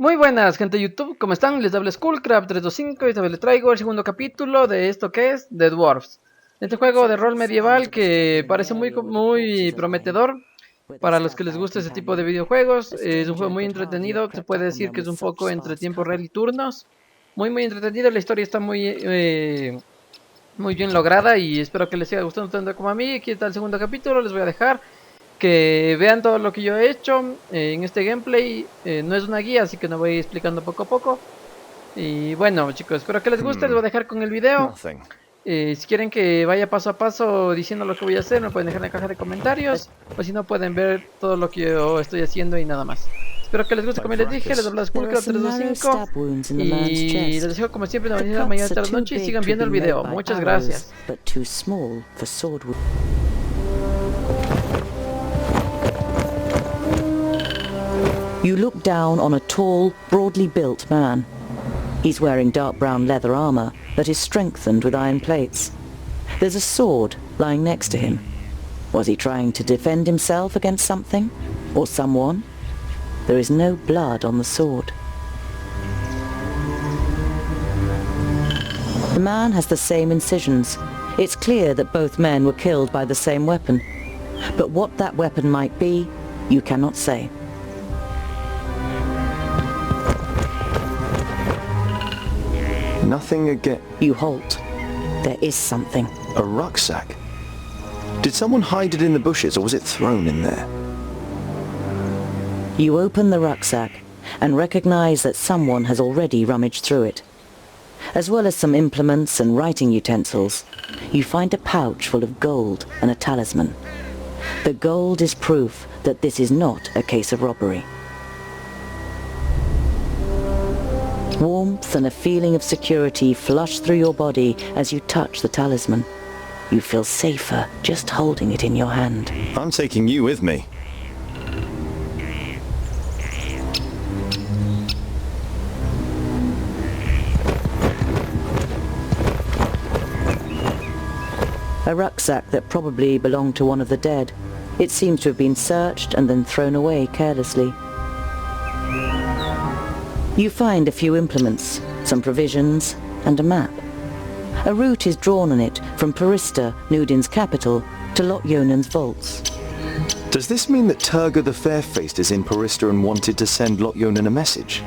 Muy buenas, gente de YouTube, ¿cómo están? Les habla Skullcraft325 y esta vez les traigo el segundo capítulo de esto que es The Dwarves. Este juego de rol medieval que parece muy prometedor para los que les gusta ese tipo de videojuegos. Es un juego muy entretenido, se puede decir que es un poco entre tiempo real y turnos. Muy entretenido, la historia está muy bien lograda y espero que les siga gustando tanto como a mí. Aquí está el segundo capítulo, les voy a dejar que vean todo lo que yo he hecho en este gameplay. No es una guía, así que no voy explicando poco a poco. Y bueno, chicos, espero que les guste. Les voy a dejar con el video. Si quieren que vaya paso a paso diciendo lo que voy a hacer, me pueden dejar en la caja de comentarios. O si no, pueden ver todo lo que yo estoy haciendo y nada más. Espero que les guste, como les dije. Les habla Skullcraft325 y les dejo como siempre una bonita mañana, tarde, noche y sigan viendo el video. Muchas gracias. You look down on a tall, broadly built man. He's wearing dark brown leather armor that is strengthened with iron plates. There's a sword lying next to him. Was he trying to defend himself against something? Or someone? There is no blood on the sword. The man has the same incisions. It's clear that both men were killed by the same weapon. But what that weapon might be, you cannot say. Nothing again. You halt. There is something. A rucksack? Did someone hide it in the bushes, or was it thrown in there? You open the rucksack and recognize that someone has already rummaged through it. As well as some implements and writing utensils, you find a pouch full of gold and a talisman. The gold is proof that this is not a case of robbery. Warmth and a feeling of security flush through your body as you touch the talisman. You feel safer just holding it in your hand. I'm taking you with me. A rucksack that probably belonged to one of the dead. It seems to have been searched and then thrown away carelessly. You find a few implements, some provisions, and a map. A route is drawn on it from Parista, Nudin's capital, to Lotyonen's vaults. Does this mean that Turga the Fair-Faced is in Parista and wanted to send Lotyonen a message?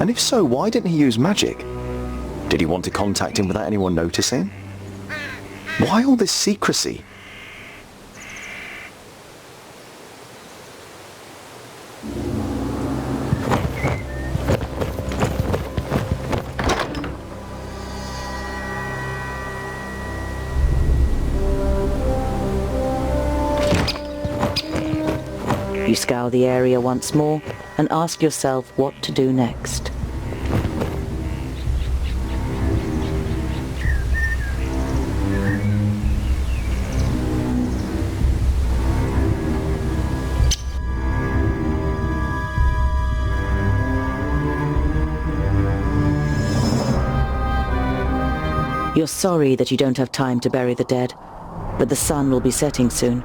And if so, why didn't he use magic? Did he want to contact him without anyone noticing? Why all this secrecy? You scour the area once more and ask yourself what to do next. You're sorry that you don't have time to bury the dead, but the sun will be setting soon.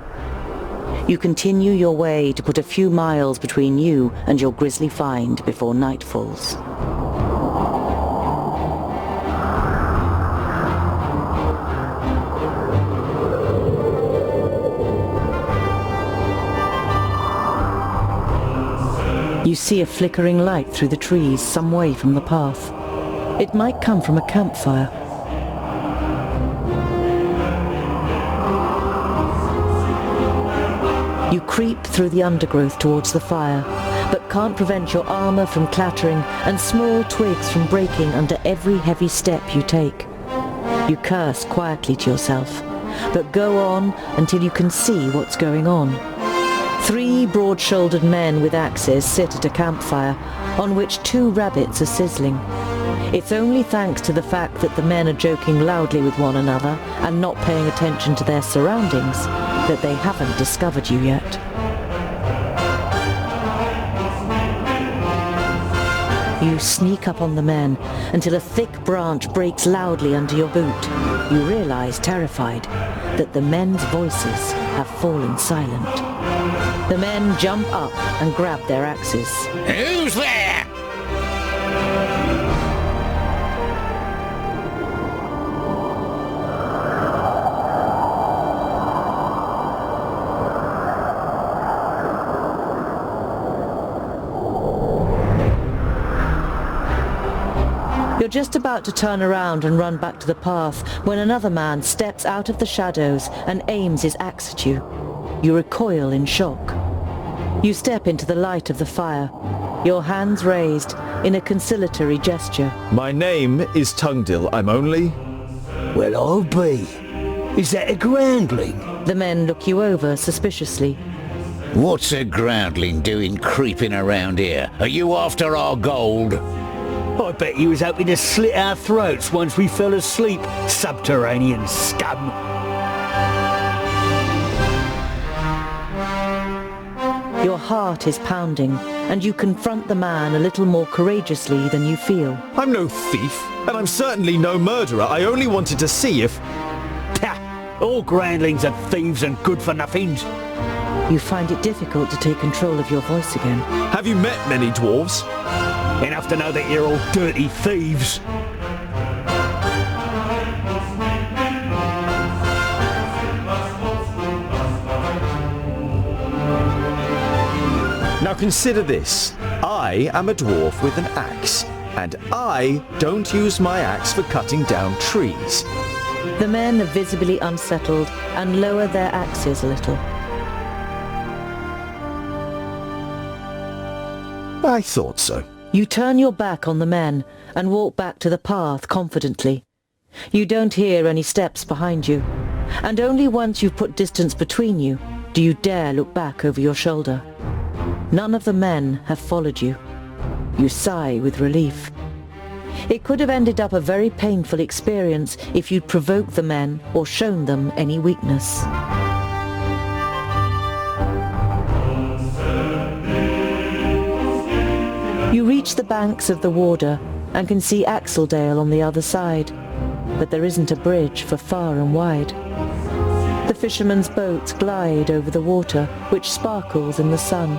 You continue your way to put a few miles between you and your grisly find before night falls. You see a flickering light through the trees some way from the path. It might come from a campfire. You creep through the undergrowth towards the fire, but can't prevent your armor from clattering and small twigs from breaking under every heavy step you take. You curse quietly to yourself, but go on until you can see what's going on. 3 broad-shouldered men with axes sit at a campfire, on which 2 rabbits are sizzling. It's only thanks to the fact that the men are joking loudly with one another and not paying attention to their surroundings that they haven't discovered you yet. You sneak up on the men until a thick branch breaks loudly under your boot. You realize, terrified, that the men's voices have fallen silent. The men jump up and grab their axes. Who's there? You're just about to turn around and run back to the path when another man steps out of the shadows and aims his axe at you. You recoil in shock. You step into the light of the fire, your hands raised in a conciliatory gesture. My name is Tungdil. I'm only... Well, I'll be. Is that a groundling? The men look you over suspiciously. What's a groundling doing creeping around here? Are you after our gold? I bet you was hoping to slit our throats once we fell asleep, subterranean scum. Your heart is pounding, and you confront the man a little more courageously than you feel. I'm no thief, and I'm certainly no murderer. I only wanted to see if... Pah! All groundlings are thieves and good-for-nothings. You find it difficult to take control of your voice again. Have you met many dwarves? Enough to know that you're all dirty thieves. Now consider this. I am a dwarf with an axe, and I don't use my axe for cutting down trees. The men are visibly unsettled and lower their axes a little. I thought so. You turn your back on the men and walk back to the path confidently. You don't hear any steps behind you, and only once you've put distance between you do you dare look back over your shoulder. None of the men have followed you. You sigh with relief. It could have ended up a very painful experience if you'd provoked the men or shown them any weakness. You reach the banks of the Warder and can see Axeldale on the other side, but there isn't a bridge for far and wide. The fishermen's boats glide over the water, which sparkles in the sun.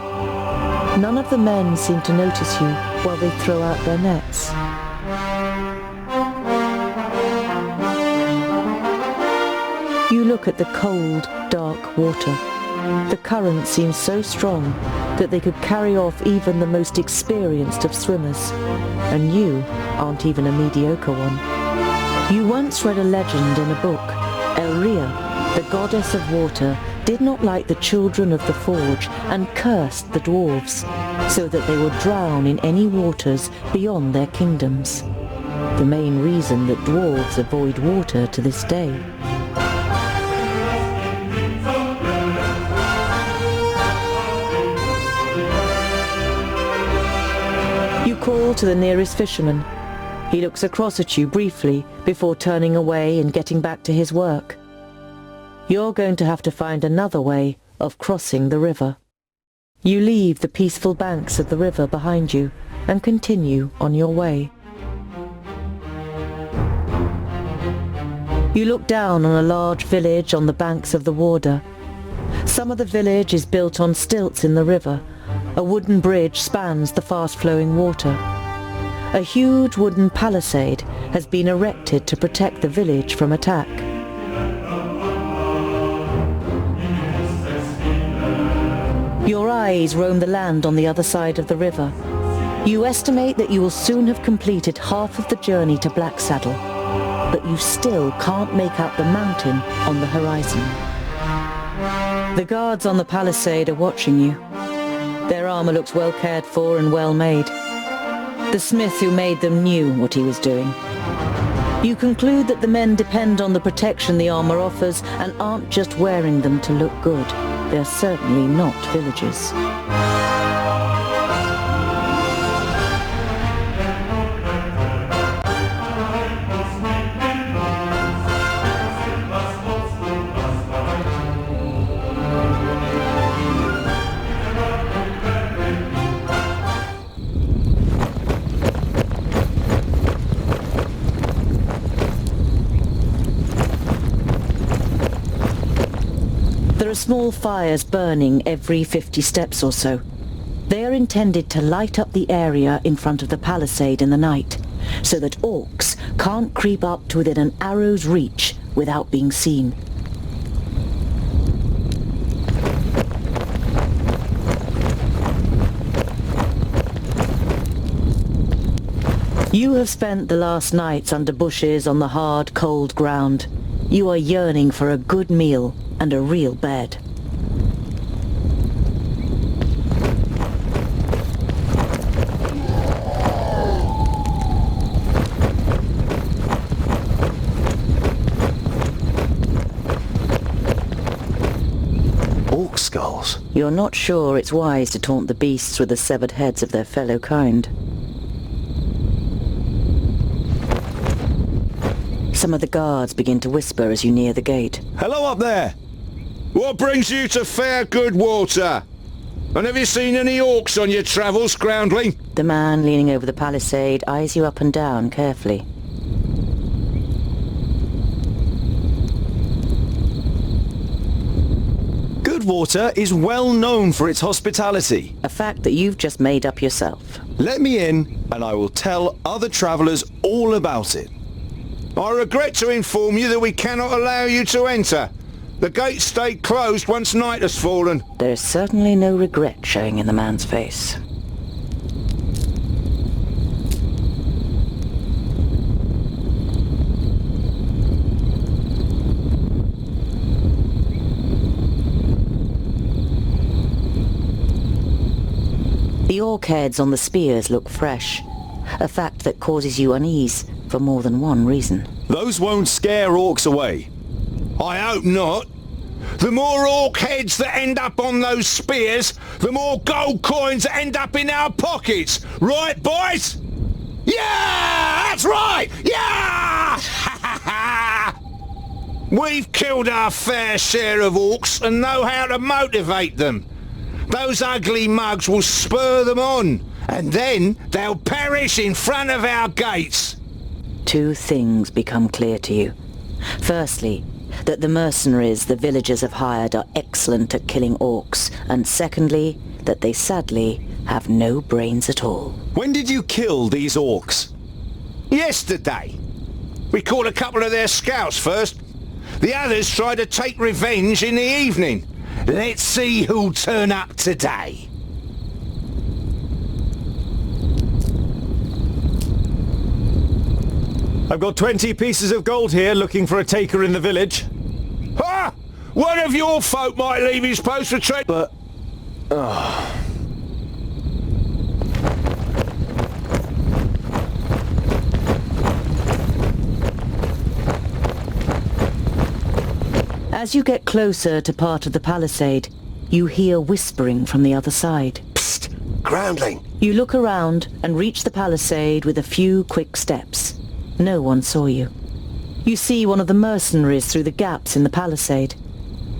None of the men seem to notice you while they throw out their nets. You look at the cold, dark water. The current seems so strong that they could carry off even the most experienced of swimmers, and you aren't even a mediocre one. You once read a legend in a book. Elria, the goddess of water, did not like the children of the forge and cursed the dwarves, so that they would drown in any waters beyond their kingdoms. The main reason that dwarves avoid water to this day. You call to the nearest fisherman. He looks across at you briefly before turning away and getting back to his work. You're going to have to find another way of crossing the river. You leave the peaceful banks of the river behind you and continue on your way. You look down on a large village on the banks of the Warder. Some of the village is built on stilts in the river. A wooden bridge spans the fast-flowing water. A huge wooden palisade has been erected to protect the village from attack. Your eyes roam the land on the other side of the river. You estimate that you will soon have completed half of the journey to Blacksaddle, but you still can't make out the mountain on the horizon. The guards on the palisade are watching you. Their armor looks well cared for and well made. The smith who made them knew what he was doing. You conclude that the men depend on the protection the armor offers and aren't just wearing them to look good. They're certainly not villagers. There are small fires burning every 50 steps or so. They are intended to light up the area in front of the palisade in the night, so that orcs can't creep up to within an arrow's reach without being seen. You have spent the last nights under bushes on the hard, cold ground. You are yearning for a good meal and a real bed. Orc skulls. You're not sure it's wise to taunt the beasts with the severed heads of their fellow kind. Some of the guards begin to whisper as you near the gate. Hello up there! What brings you to fair good water? And have you seen any orcs on your travels, groundling? The man leaning over the palisade eyes you up and down carefully. Goodwater is well known for its hospitality. A fact that you've just made up yourself. Let me in and I will tell other travellers all about it. I regret to inform you that we cannot allow you to enter. The gates stay closed once night has fallen. There's certainly no regret showing in the man's face. The orc heads on the spears look fresh, a fact that causes you unease for more than one reason. Those won't scare orcs away. I hope not. The more orc heads that end up on those spears, the more gold coins that end up in our pockets. Right, boys? Yeah! That's right! Yeah! We've killed our fair share of orcs and know how to motivate them. Those ugly mugs will spur them on, and then they'll perish in front of our gates. Two things become clear to you. Firstly, that the mercenaries the villagers have hired are excellent at killing orcs, and secondly, that they sadly have no brains at all. When did you kill these orcs? Yesterday. We caught a couple of their scouts first. The others tried to take revenge in the evening. Let's see who'll turn up today. I've got 20 pieces of gold here looking for a taker in the village. Ha! One of your folk might leave his post for trade. But... As you get closer to part of the palisade, you hear whispering from the other side. Psst! Groundling! You look around and reach the palisade with a few quick steps. No one saw you. You see one of the mercenaries through the gaps in the palisade.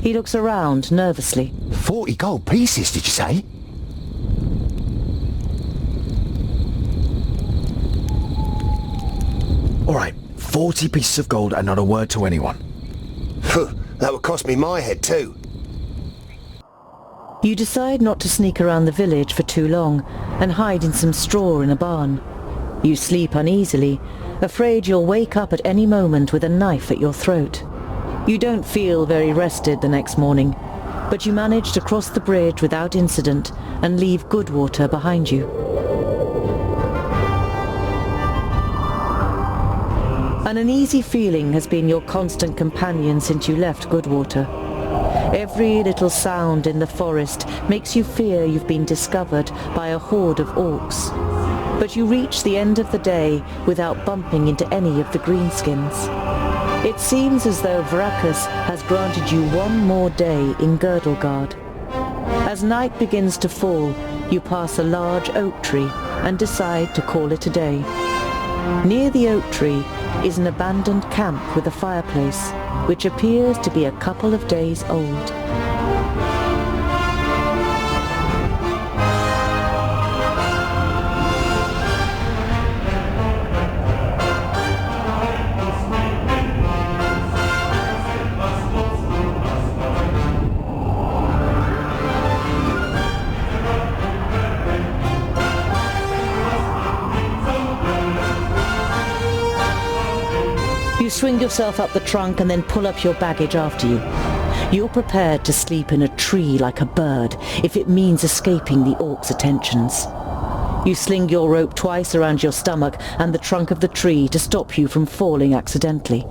He looks around nervously. 40 gold pieces, did you say? Alright, 40 pieces of gold and not a word to anyone. That would cost me my head too. You decide not to sneak around the village for too long and hide in some straw in a barn. You sleep uneasily, afraid you'll wake up at any moment with a knife at your throat. You don't feel very rested the next morning, but you manage to cross the bridge without incident and leave Goodwater behind you. An uneasy feeling has been your constant companion since you left Goodwater. Every little sound in the forest makes you fear you've been discovered by a horde of orcs. But you reach the end of the day without bumping into any of the greenskins. It seems as though Vrakas has granted you one more day in Girdlegard. As night begins to fall, you pass a large oak tree and decide to call it a day. Near the oak tree is an abandoned camp with a fireplace, which appears to be a couple of days old. You swing yourself up the trunk and then pull up your baggage after you. You're prepared to sleep in a tree like a bird if it means escaping the orcs' attentions. You sling your rope twice around your stomach and the trunk of the tree to stop you from falling accidentally.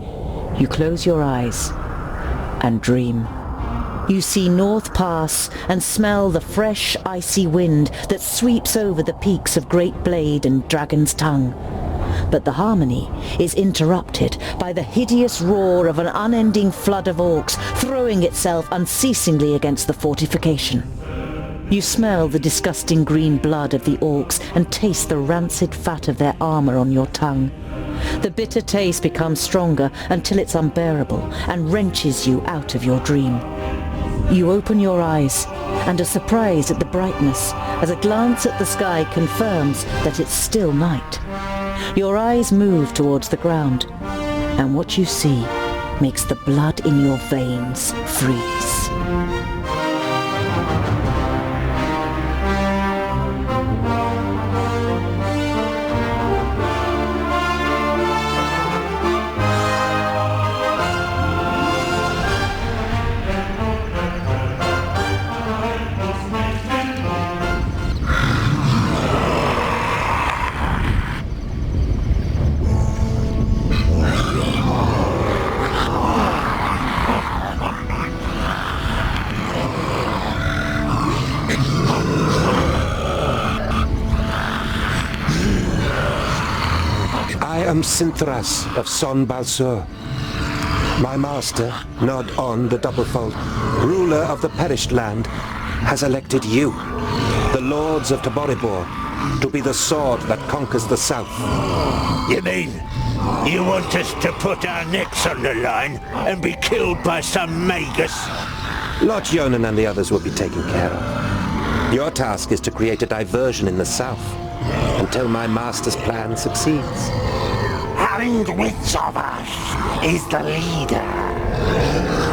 You close your eyes and dream. You see North Pass and smell the fresh, icy wind that sweeps over the peaks of Great Blade and Dragon's Tongue. But the harmony is interrupted by the hideous roar of an unending flood of orcs throwing itself unceasingly against the fortification. You smell the disgusting green blood of the orcs and taste the rancid fat of their armor on your tongue. The bitter taste becomes stronger until it's unbearable and wrenches you out of your dream. You open your eyes and are surprised at the brightness as a glance at the sky confirms that it's still night. Your eyes move towards the ground, and what you see makes the blood in your veins freeze. I am Sinthras of Son Balsur. My master, Nod On the Doublefold, ruler of the perished land, has elected you, the lords of Taboribor, to be the sword that conquers the south. You mean you want us to put our necks on the line and be killed by some magus? Lord Yonan and the others will be taken care of. Your task is to create a diversion in the south until my master's plan succeeds. And which of us is the leader?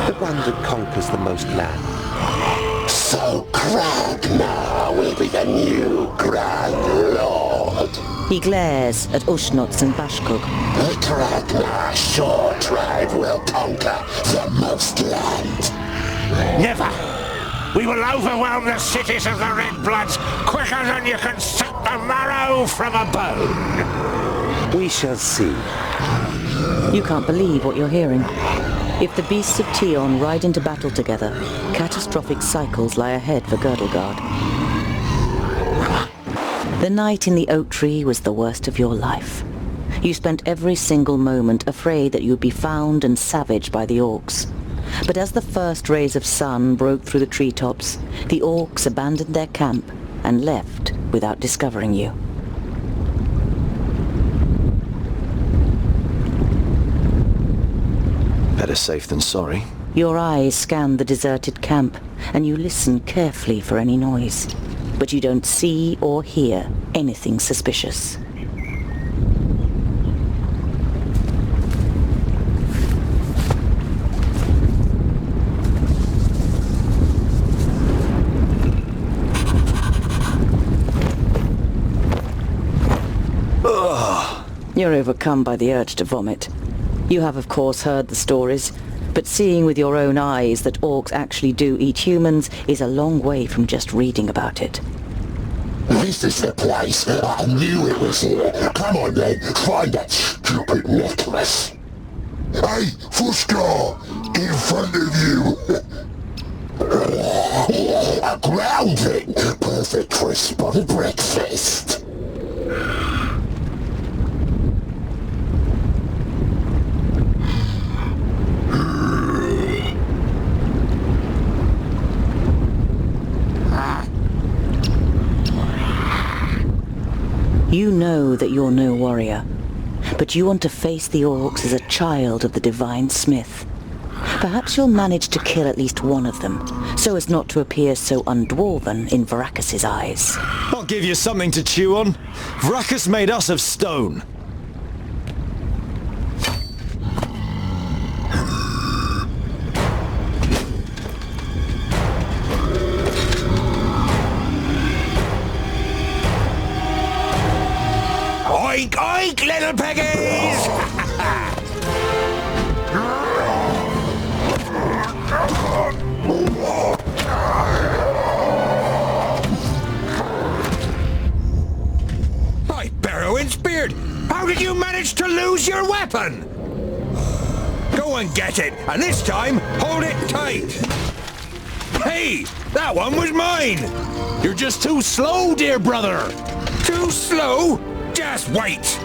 The one that conquers the most land. So Kragnar will be the new Grand Lord. He glares at Ushnots and Bashkug. The Kragnar Shore tribe will conquer the most land. Never! We will overwhelm the cities of the Red Bloods quicker than you can suck the marrow from a bone! We shall see. You can't believe what you're hearing. If the beasts of Tion ride into battle together, catastrophic cycles lie ahead for Girdlegard. The night in the oak tree was the worst of your life. You spent every single moment afraid that you'd be found and savaged by the orcs. But as the first rays of sun broke through the treetops, the orcs abandoned their camp and left without discovering you. Better safe than sorry. Your eyes scan the deserted camp, and you listen carefully for any noise. But you don't see or hear anything suspicious. You're overcome by the urge to vomit. You have, of course, heard the stories, but seeing with your own eyes that orcs actually do eat humans is a long way from just reading about it. This is the place. I knew it was here. Come on then, find that stupid necklace. Hey, Fuskar! In front of you! A grounding! Perfect for a spotted breakfast. You know that you're no warrior, but you want to face the orcs as a child of the Divine Smith. Perhaps you'll manage to kill at least one of them, so as not to appear so undwarven in Varacus's eyes. I'll give you something to chew on. Varacus made us of stone. Oink, oink, little piggies! and this time, hold it tight. Hey, that one was mine. You're just too slow, dear brother. Too slow? Just wait.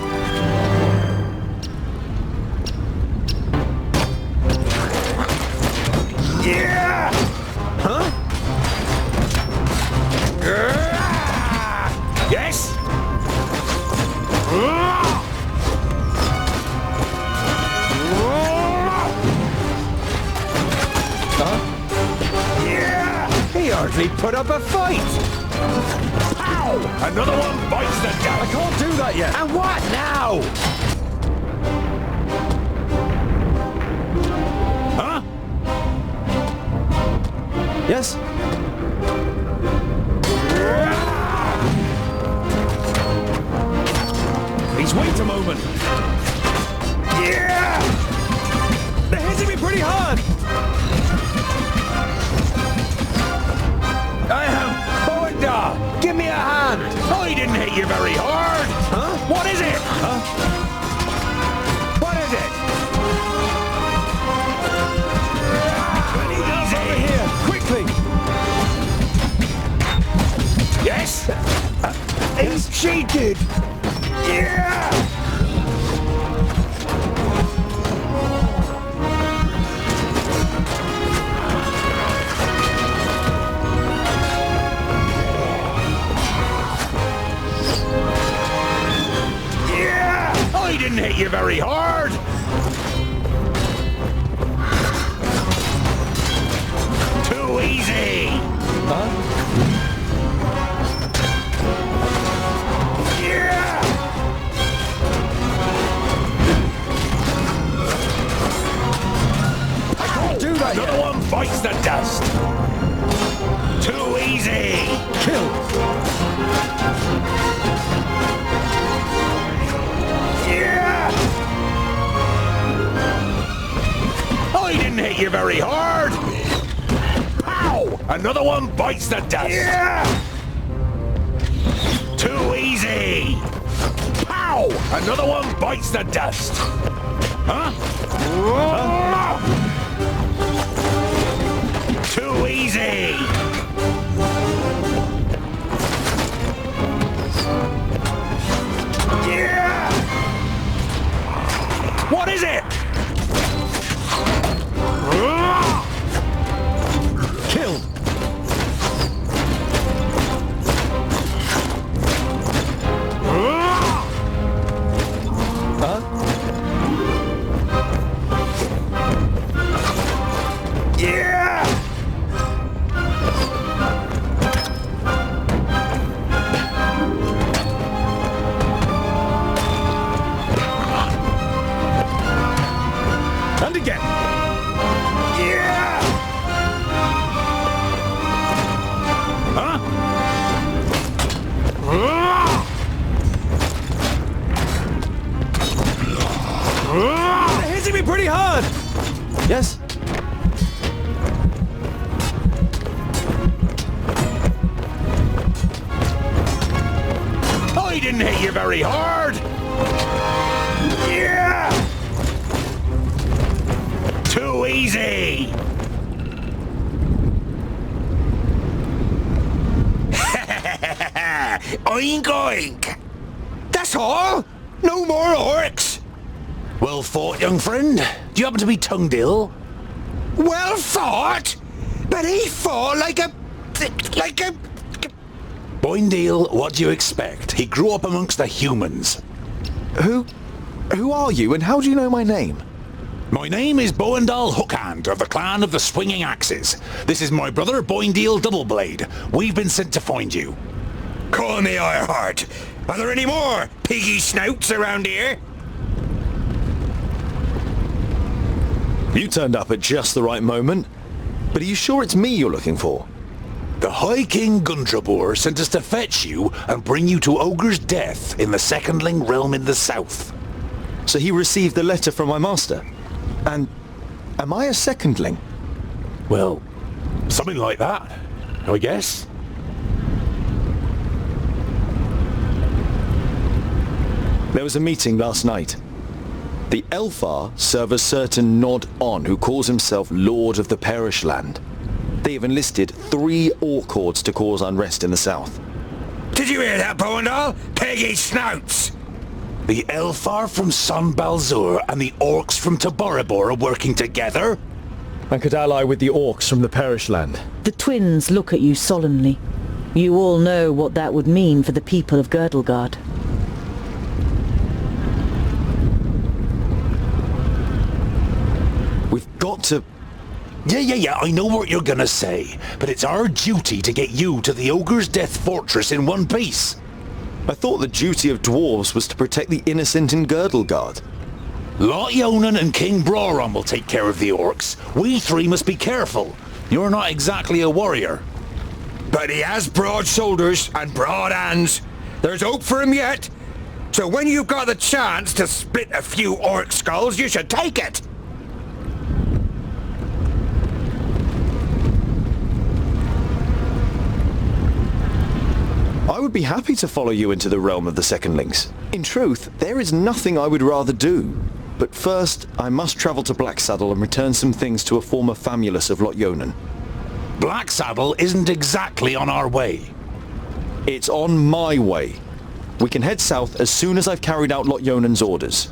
Yeah! Huh? Yes? He hardly put up a fight. Pow! Another one bites the dust. I can't do that yet. And what now? Huh? Yes? Please wait a moment. Yeah! They're hitting me pretty hard. I am Boenda! Give me a hand! I didn't hit you very hard! Huh? What is it? Huh? What is it? Over here, quickly. Yes? He's cheated! Yeah! I didn't hit you very hard! Too easy! Huh? Yeah! I can't do that Another yet. one bites the dust! Too easy! Kill. Yeah! I didn't hit you very hard! Pow! Another one bites the dust! Yeah! Too easy! Pow! Another one bites the dust! Huh? Too easy! Yeah! What is it? Kill. Huh? Yeah! And again. Yeah! Huh? They're hitting me pretty hard. Yes? I didn't hit you very hard! Yeah! Too easy! Oink oink! That's all? No more orcs? Well fought, young friend. Do you happen to be tongued ill? Well fought? But he fought like a... Boindale, what do you expect? He grew up amongst the humans. Who are you and how do you know my name? My name is Boendal Hookhand of the clan of the Swinging Axes. This is my brother Boindale Doubleblade. We've been sent to find you. Call me Ironheart. Are there any more piggy snouts around here? You turned up at just the right moment. But are you sure it's me you're looking for? The High King Gundrabur sent us to fetch you and bring you to Ogre's death in the Secondling realm in the south. So he received the letter from my master. And am I a secondling? Well, something like that, I guess. There was a meeting last night. The Elfar serve a certain Nod-On who calls himself Lord of the Perish Land. They have enlisted 3 orc hordes to cause unrest in the south. Did you hear that, Boandal? Peggy snouts! The Elfar from Son Balzur and the orcs from Taboribor are working together? And could ally with the orcs from the Perish Land. The twins look at you solemnly. You all know what that would mean for the people of Girdlegard. We've got to... Yeah, I know what you're gonna say, but it's our duty to get you to the Ogre's Death Fortress in one piece. I thought the duty of dwarves was to protect the innocent in Girdlegard. Lot Yonan and King Broron will take care of the orcs. We 3 must be careful. You're not exactly a warrior. But he has broad shoulders and broad hands. There's hope for him yet. So when you've got the chance to split a few orc skulls, you should take it. I would be happy to follow you into the realm of the Secondlings. In truth, there is nothing I would rather do. But first, I must travel to Blacksaddle and return some things to a former famulus of Lot Yonan. Blacksaddle isn't exactly on our way. It's on my way. We can head south as soon as I've carried out Lot Yonan's orders.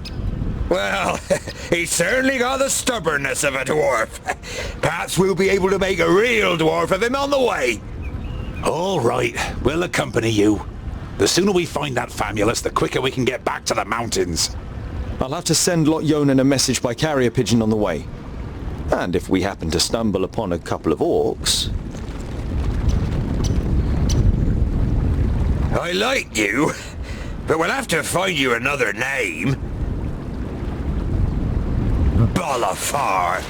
Well, he's certainly got the stubbornness of a dwarf. Perhaps we'll be able to make a real dwarf of him on the way. All right, we'll accompany you. The sooner we find that famulus, the quicker we can get back to the mountains. I'll have to send Lot Yonan a message by carrier pigeon on the way. And if we happen to stumble upon a couple of orcs... I like you, but we'll have to find you another name. Bolafar.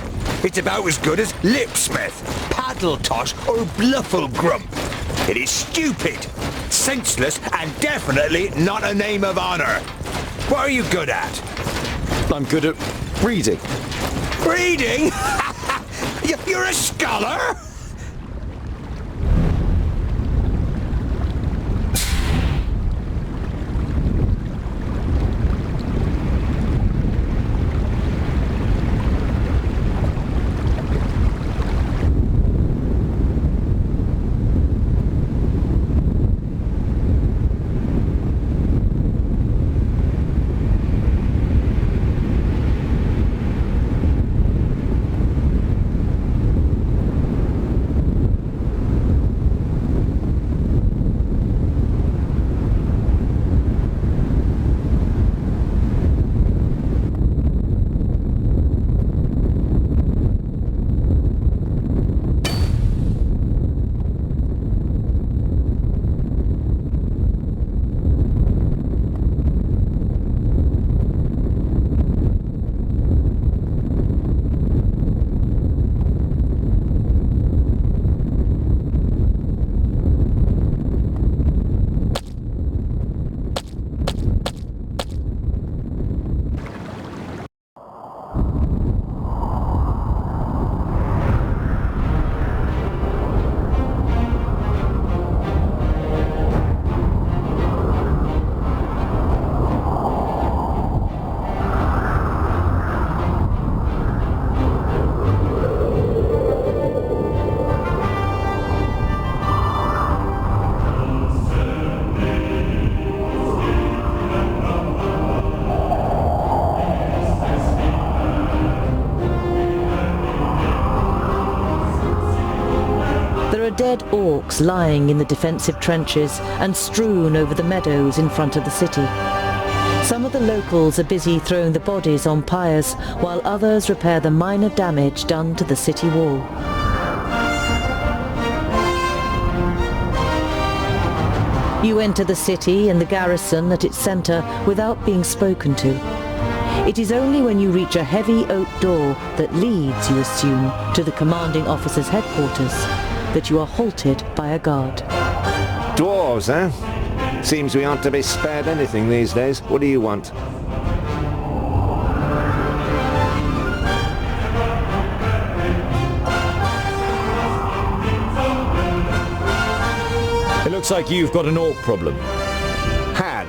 It's about as good as Lipsmith, Paddletosh, or Blufflegrump. It is stupid, senseless, and definitely not a name of honor. What are you good at? I'm good at reading. Reading? You're a scholar? Dead orcs lying in the defensive trenches and strewn over the meadows in front of the city. Some of the locals are busy throwing the bodies on pyres, while others repair the minor damage done to the city wall. You enter the city and the garrison at its centre without being spoken to. It is only when you reach a heavy oak door that leads, you assume, to the commanding officer's headquarters, that you are halted by a guard. Dwarves, eh? Seems we aren't to be spared anything these days. What do you want? It looks like you've got an orc problem. Had.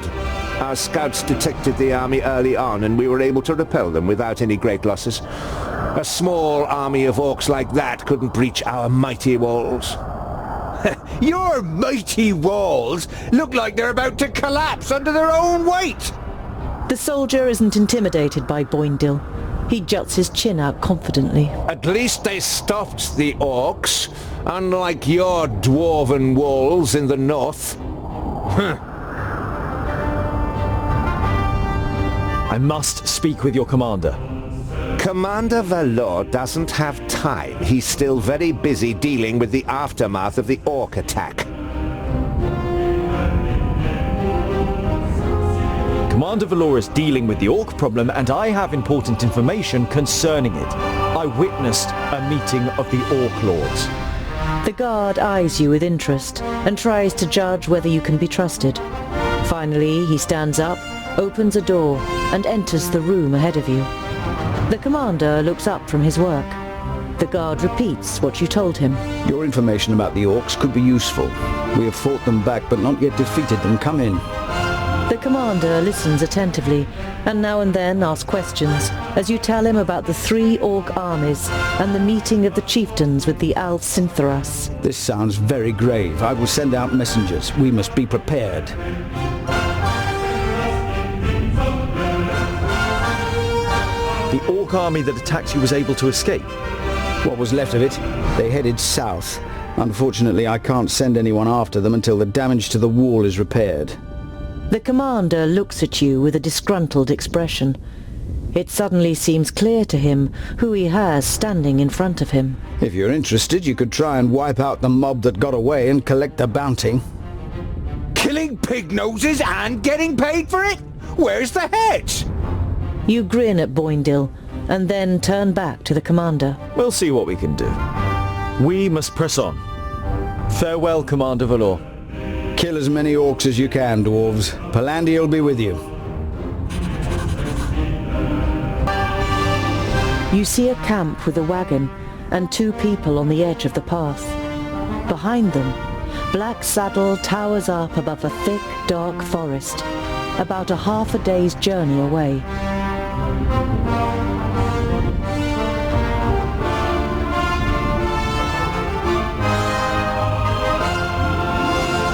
Our scouts detected the army early on, and we were able to repel them without any great losses. A small army of orcs like that couldn't breach our mighty walls. Your mighty walls look like they're about to collapse under their own weight! The soldier isn't intimidated by Boindil. He juts his chin out confidently. At least they stopped the orcs, unlike your dwarven walls in the north. I must speak with your commander. Commander Valor doesn't have time. He's still very busy dealing with the aftermath of the orc attack. Commander Valor is dealing with the orc problem, and I have important information concerning it. I witnessed a meeting of the orc lords. The guard eyes you with interest and tries to judge whether you can be trusted. Finally, he stands up, opens a door, and enters the room ahead of you. The commander looks up from his work. The guard repeats what you told him. Your information about the orcs could be useful. We have fought them back but not yet defeated them. Come in. The commander listens attentively and now and then asks questions as you tell him about the 3 orc armies and the meeting of the chieftains with the Al-Sintharas. This sounds very grave. I will send out messengers. We must be prepared. The orc army that attacked you was able to escape. What was left of it? They headed south. Unfortunately, I can't send anyone after them until the damage to the wall is repaired. The commander looks at you with a disgruntled expression. It suddenly seems clear to him who he has standing in front of him. If you're interested, you could try and wipe out the mob that got away and collect the bounty. Killing pig noses and getting paid for it? Where's the heads? You grin at Boindil and then turn back to the commander. We'll see what we can do. We must press on. Farewell, Commander Valor. Kill as many orcs as you can, dwarves. Palandir will be with you. You see a camp with a wagon and 2 people on the edge of the path. Behind them, Black Saddle towers up above a thick, dark forest, about a half a day's journey away.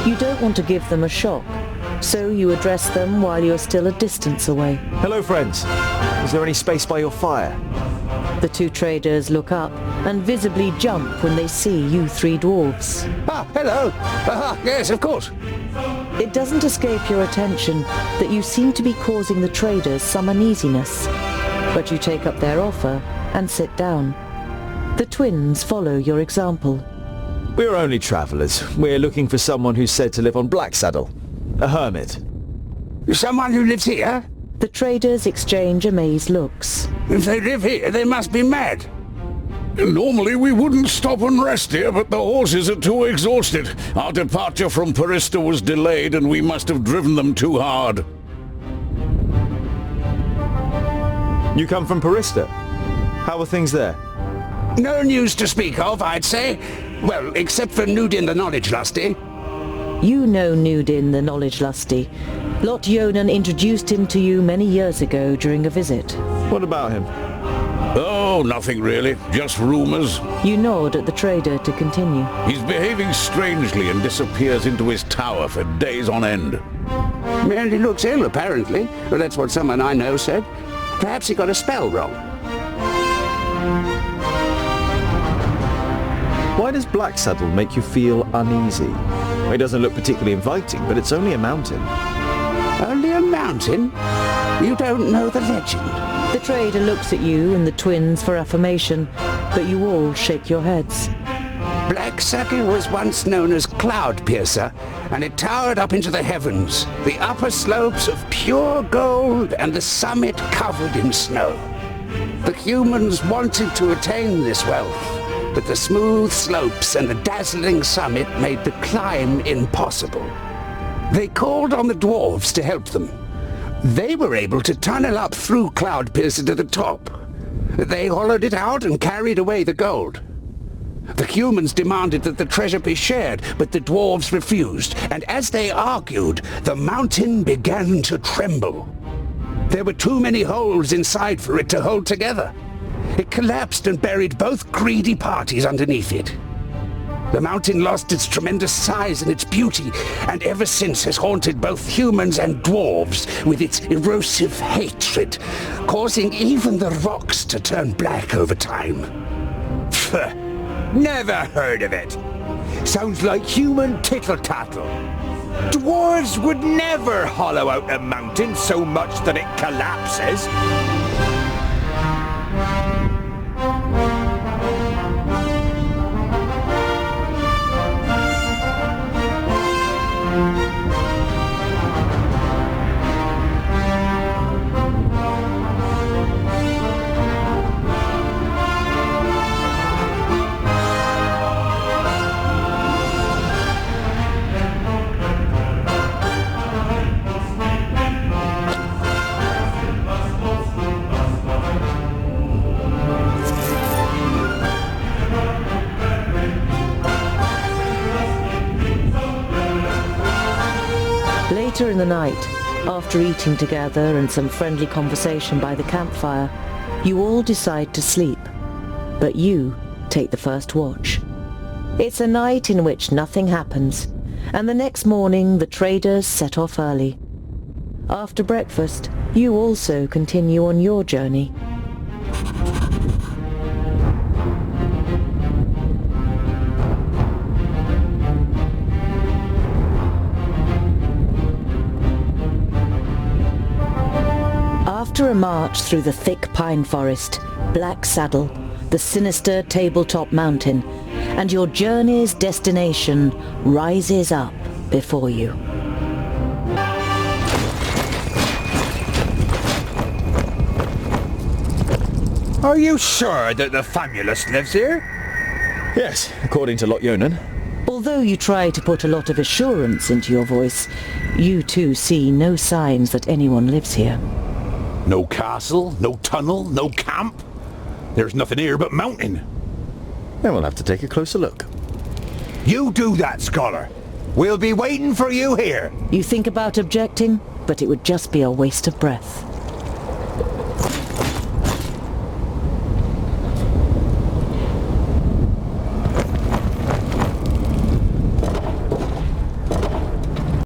You don't want to give them a shock, so you address them while you're still a distance away. Hello, friends. Is there any space by your fire? The 2 traders look up and visibly jump when they see you 3 dwarves. Ah, hello. Yes, of course. It doesn't escape your attention that you seem to be causing the traders some uneasiness, but you take up their offer and sit down. The twins follow your example. We're only travellers. We're looking for someone who's said to live on Black Saddle. A hermit. Someone who lives here? The traders exchange amazed looks. If they live here, they must be mad. Normally we wouldn't stop and rest here, but the horses are too exhausted. Our departure from Parista was delayed and we must have driven them too hard. You come from Parista? How are things there? No news to speak of, I'd say. Well, except for Nudin the Knowledge Lusty. You know Nudin the Knowledge Lusty. Lot Yonan introduced him to you many years ago during a visit. What about him? Oh, nothing really. Just rumours. You nod at the trader to continue. He's behaving strangely and disappears into his tower for days on end. Merely looks ill, apparently. Well, that's what someone I know said. Perhaps he got a spell wrong. Why does Black Saddle make you feel uneasy? It doesn't look particularly inviting, but it's only a mountain. Only a mountain? You don't know the legend. The trader looks at you and the twins for affirmation, but you all shake your heads. Black Saddle was once known as Cloud Piercer, and it towered up into the heavens, the upper slopes of pure gold and the summit covered in snow. The humans wanted to attain this wealth, but the smooth slopes and the dazzling summit made the climb impossible. They called on the dwarves to help them. They were able to tunnel up through Cloud Piercer to the top. They hollowed it out and carried away the gold. The humans demanded that the treasure be shared, but the dwarves refused, and as they argued, the mountain began to tremble. There were too many holes inside for it to hold together. It collapsed and buried both greedy parties underneath it. The mountain lost its tremendous size and its beauty, and ever since has haunted both humans and dwarves with its erosive hatred, causing even the rocks to turn black over time. Pfft. Never heard of it. Sounds like human tittle-tattle. Dwarves would never hollow out a mountain so much that it collapses. Later in the night, after eating together and some friendly conversation by the campfire, you all decide to sleep, but you take the first watch. It's a night in which nothing happens, and the next morning the traders set off early. After breakfast, you also continue on your journey. After a march through the thick pine forest, Black Saddle, the sinister tabletop mountain, and your journey's destination rises up before you. Are you sure that the famulus lives here? Yes, according to Lot-Yonan. Although you try to put a lot of assurance into your voice, you too see no signs that anyone lives here. No castle, no tunnel, no camp. There's nothing here but mountain. Then we'll have to take a closer look. You do that, scholar. We'll be waiting for you here. You think about objecting, but it would just be a waste of breath.